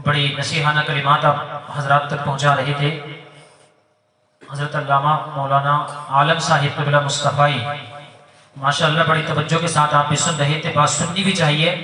بڑی نصیحانہ کلمات آپ حضرات تک پہنچا رہے تھے۔ حضرت علامہ مولانا عالم صاحب قبلہ مصطفی ماشاءاللہ بڑی توجہ کے ساتھ آپ بھی سن رہے تھے۔ بات سننی بھی چاہیے،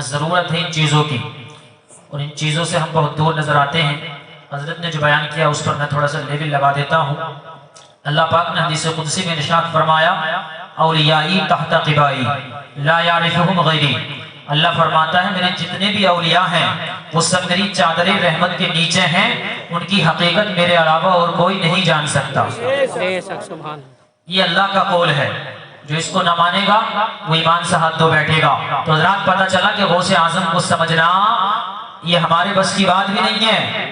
ضرورت ہے ان چیزوں کی، اور ان چیزوں سے ہم بہت دور نظر آتے ہیں۔ حضرت نے جو بیان کیا اس پر میں تھوڑا سا لیول لگا دیتا ہوں۔ اللہ پاک نے حدیث قدسی میں ارشاد فرمایا اولیائی تحت قبائی لا یعرفہم غیری۔ اللہ فرماتا ہے میرے جتنے بھی اولیاء ہیں وہ سب میری چادر رحمت کے نیچے ہیں، ان کی حقیقت میرے علاوہ اور کوئی نہیں جان سکتا۔ یہ اللہ کا قول ہے، جو اس کو نہ مانے گا وہ ایمان سے ہاتھ دھو بیٹھے گا۔ تو حضرات پتہ چلا کہ غوث اعظم کو سمجھنا یہ ہمارے بس کی بات بھی نہیں ہے،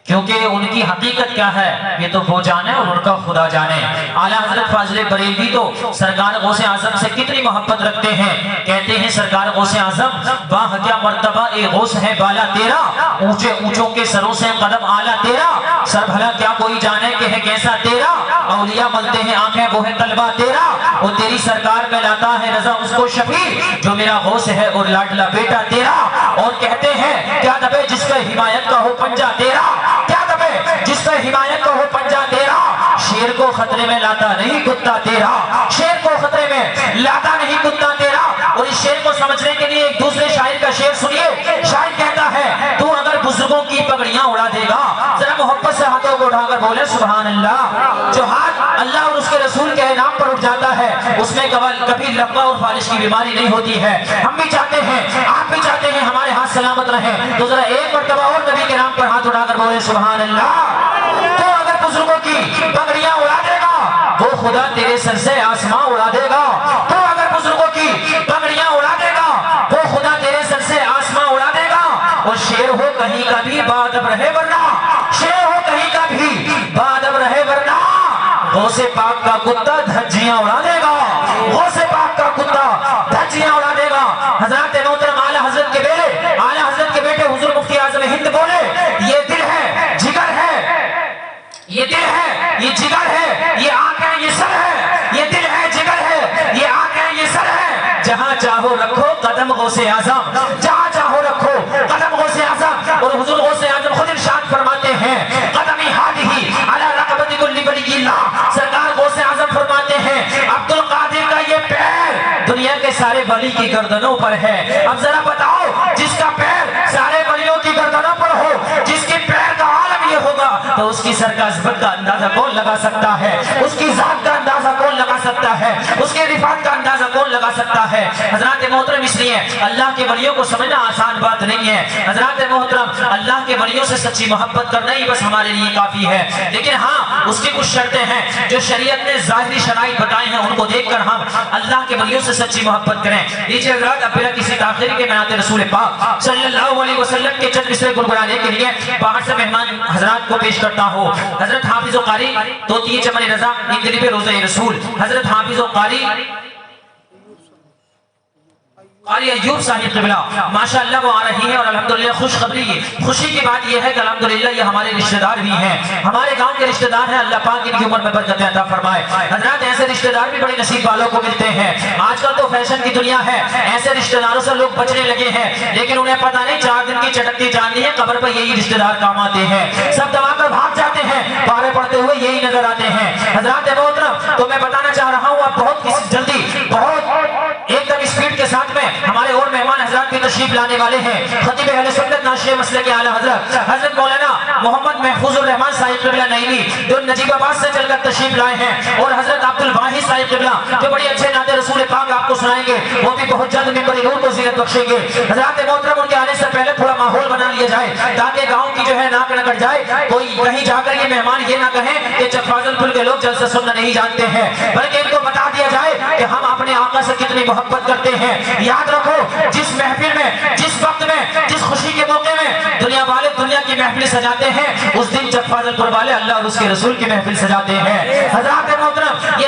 کیونکہ ان کی حقیقت کیا ہے یہ تو وہ جانے اور ان کا خدا جانے۔ اعلیٰ حضرت فاضل بریلوی تو سرکار غوث اعظم سے کتنی محبت رکھتے ہیں، کہتے ہیں سرکار غوث اعظم باہ کیا مرتبہ اے غوث ہے بالا تیرا، اونچے اونچوں کے سروں سے قدم اعلیٰ تیرا، سر بھلا کیا کوئی جانے کہ ہے کیسا تیرا، اولیاء ملتے ہیں آنکھیں وہ ہے طلبہ تیرا، اور تیری سرکار میں لاتا ہے رضا اس کو شفیع جو میرا غوث ہے اور لاڈلا بیٹا تیرا۔ اور کہتے ہیں کیا دبے جس کا حمایت کا ہو پنجہ تیرا، کیا دبے جس کا حمایت کا ہو پنجہ تیرا، شیر کو خطرے میں لاتا نہیں کتا تیرا، شیر کو خطرے میں لاتا نہیں کتا تیرا۔ اور اس شیر کو سمجھنے کے لیے ایک دوسرے شاعر کا شعر سنیے۔ شاعر کہتا ہے تو اگر بزرگوں کی پگڑیاں اڑا دے گا، ذرا محبت سے ہاتھوں کو اٹھا کر بولے سبحان اللہ۔ جو ہاتھ اللہ اور اس کے رسول کے نام پر اٹھ جاتا ہے اس میں کبھی لقوہ اور فالش کی بیماری نہیں ہوتی ہے۔ ہم بھی چاہتے ہیں، آپ بھی چاہتے ہیں ہمارے ہاتھ سلامت رہیں، تو ذرا ایک مرتبہ اور نبی کے نام پر ہاتھ اٹھا کر بولے سبحان اللہ۔ تو اگر بزرگوں کی پگڑیاں اڑا دے گا وہ خدا تیرے سر سے آسمان اڑا دے گا، تو اگر بزرگوں کی پگڑیاں اڑا دے گا وہ خدا تیرے سر سے آسمان اڑا دے گا۔ اور شیر ہو کہیں کا بھی بادب رہے ورنہ، شیر ہو کہیں کا بھی بادب رہے ورنہ، غوث پاک کا کتا دھجیاں اڑا دے گا، غوث پاک کا کتا دھجیاں اڑا دے گا۔ حضرات محترم اعلیٰ حضرت کے بیٹے، اعلیٰ حضرت کے بیٹے حضور مفتی اعظم ہند بولے یہ دل ہے، جگر ہے، یہ دل ہے، یہ جگر ہے، یہ آنکھ ہے، یہ سر ہے، یہ دل ہے، جگر ہے، یہ آنکھ ہے، یہ سر ہے، جہاں چاہو رکھو قدم غوث اعظم، جہاں چاہو رکھو قدم غوث اعظم۔ اور حضور غوث اعظم خود ارشاد فرماتے ہیں قدمی ہادی علی رقبت کل ولی اللہ، سرکار غوث اعظم فرماتے ہیں عبد القادر کا یہ پیر دنیا کے سارے ولی کی گردنوں پر ہے۔ اب ذرا بتاؤ جس کا پیر سارے ولیوں کی گردنوں پر ہو، جس کے پیر کا عالم یہ ہوگا تو اس کی سر کا عظمت کا اندازہ کون لگا سکتا ہے، اس کی ذات کا اندازہ کون لگا سکتا ہے، اس کے رفعت کا اندازہ کون لگا سکتا ہے۔ حضرات محترم اس لیے اللہ کے ولیوں کو سمجھنا آسان بات نہیں ہے۔ حضرات محترم اللہ کے ولیوں سے سچی محبت کرنا ہی بس ہمارے لیے کافی ہے، لیکن ہاں اس کی کچھ شرطیں ہیں جو شریعت نے ظاہری شرائط بتائے ہیں، ان کو دیکھ کر ہم اللہ کے ولیوں سے سچی محبت کریں۔ لیجیے حضرات اب بلا کسی تاخیر کے میں رسول پاک صلی اللہ علیہ وسلم کے چند مصرے گنگنانے کے لیے باہر سے مہمان حضرات کو پیش کرتا ہوں۔ حضرت حافظ و قاری توتی چمن رضا اندلی پہ روزہ رسول، حضرت حافظ و قاری قاری ایوب صاحب قبلہ ماشاءاللہ وہ آ رہی ہے، اور الحمدللہ خوشی کی بات یہ ہے کہ الحمدللہ یہ ہمارے رشتہ دار بھی ہیں، ہمارے گاؤں کے رشتہ دار ہیں۔ اللہ پاک ان کی عمر میں برکت عطا فرمائے۔ حضرات ایسے رشتہ دار بھی بڑے نصیب والوں کو ملتے ہیں۔ آج کل تو فیشن کی دنیا ہے، ایسے رشتہ داروں سے لوگ بچنے لگے ہیں، لیکن انہیں پتہ نہیں 4 دن کی چٹکتی جاننی ہے، قبر پر یہی رشتہ دار کام آتے ہیں، سب دبا کر بھاگ جاتے ہیں، پارے پڑتے ہوئے یہی نظر آتے ہیں۔ حضرات محترم تو میں بتانا چاہ رہا ہوں اب بہت جلدی بہت ایک دم اسپیڈ کے ساتھ میں ہمارے اور مہمان حضرات بھی تشریف لانے والے ہیں۔ خطیب اہل سنت ناشر مسلک اعلیٰ حضرت مولانا محمد محفوظ الرحمان صاحب قبلہ نعیمی جو نجیب آباد سے چل کر تشریف لائے ہیں، اور حضرت عبد الواحد صاحب قبلہ جو بڑی اچھے نعت رسول پاک آپ کو سنائیں گے، وہ بھی بہت جلد ممبر نور کو زینت بخشیں گے۔ حضرات محترم ان کے آنے سے پہلے تھوڑا ماحول بنا لیا جائے تاکہ گاؤں کی جو ہے ناک نہ کٹ جائے، کوئی کہیں جا کر یہ مہمان یہ نہ کہیں کہ فاضل پور کے لوگ جلسہ سننا نہیں جانتے ہیں، بلکہ ان کو بتا دیا جائے کہ ہم اپنے آقا سے کتنی محبت کرتے ہیں۔ یاد رکھو جس محفل میں، جس وقت میں، جس خوشی کے موقع میں دنیا والے دنیا کی محفل سجاتے ہیں، اس دن جب فاضل پور والے اللہ اور اس کے رسول کی محفل سجاتے ہیں۔ حضرات محترم یہ